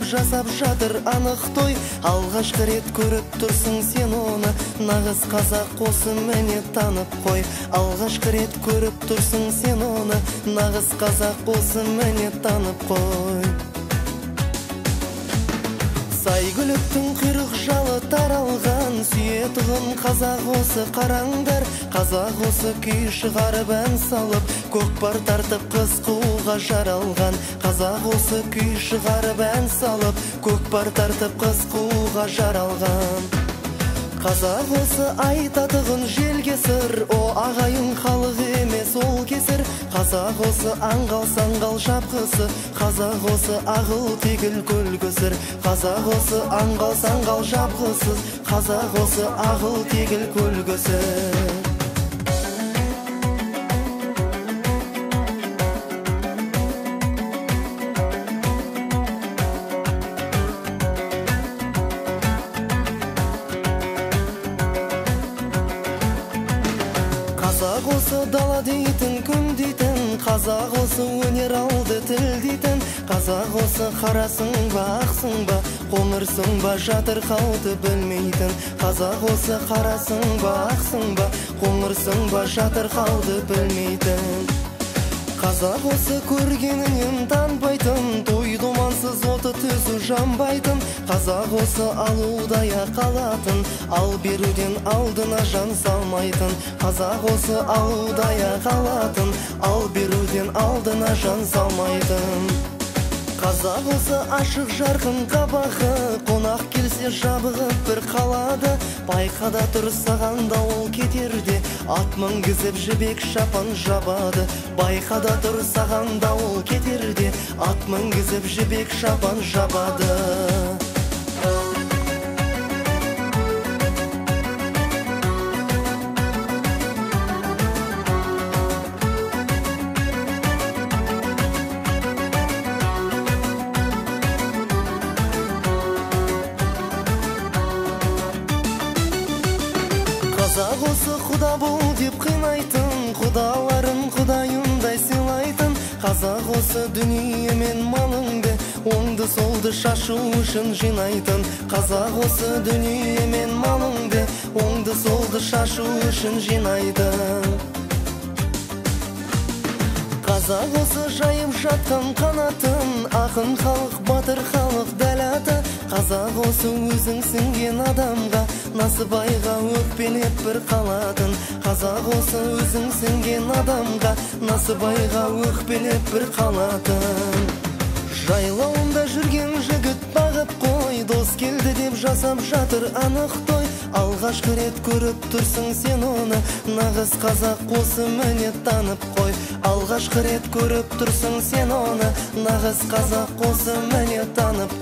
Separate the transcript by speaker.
Speaker 1: жасап жатыр анық той. Алғашқы рет көріп тұрсың сен оны, нағыз қазақ осы міне танып қой. Алғашқы рет көріп тұрсың сен оны, нағыз қазақ осы міне танып қой. Сайгүліктің құйрық жалы таралған, сүйетұғын қазақ осы қараңдар. Қазақ осы күй шығарып ән салып, көкпар тартып қыз қууға жаралған. Қазақ осы күй шығарып ән салып, көкпар тартып қыз қууға жаралған. Қазақ осы айтатығын желге сыр, о ағайын халық емес ол кесір. Қазақ осы аңғал-саңғал шапқысы, қазақ осы ағыл тегіл көлгісір. Қазақ осы аңғал-саңғал шапқысыз, қазақ осы ағыл тегіл көлгісір. Қазақ осы дала дейтін, күн дейтін, қазақ осы өнер алды тіл дейтін, қазақ осы қарасың ба ақсың ба қоңырсың ба жатырқауды білмейтін қазақ осы қарасың ба ақсың ба қоңырсың ба жатырқауды білмейтін қазақ осы көргенінен танбайтын той думансыз оты түзу жанбайтын қазақ осы алудая қалатын ал беруден алдына жан салмайтын қазақ осы алудая қалатын ал беруден алдына жан салмайтын қазақ осы ашық жарқын қабағы қонақ келсе жабығып бір қалады байқада тұр саған дауыл кетерде ат мінгізіп жібек шапан жабады байқада тұр саған дауыл кетерде ат мінгізіп жібек шапан жабады қазақ осы құда бол деп қинайтын құдаларын құдайындай сыйлайтын қазақ осы дүние мен малыңды оңды солды шашу үшін жинайтын қазақ осы дүние мен малыңды оңды солды шашу үшін жинайтын қазақ осы жайып жатқан қанатын ақын халық батыр халық дәл аты қазақ осы өзің сіңген адамға насыбайға өкпелеп бір қалатын қазақ осы өзің сіңген адамға насыбайға өкпелеп бір қалатын жайлауында жүрген жігіт бағып қой дос келді деп жасап жатыр анық той алғашқы рет көріп тұрсың сен оны нағыз қазақ осы міне танып қой алғашқы рет көріп тұрсың сен оны нағыз қазақ осы міне танып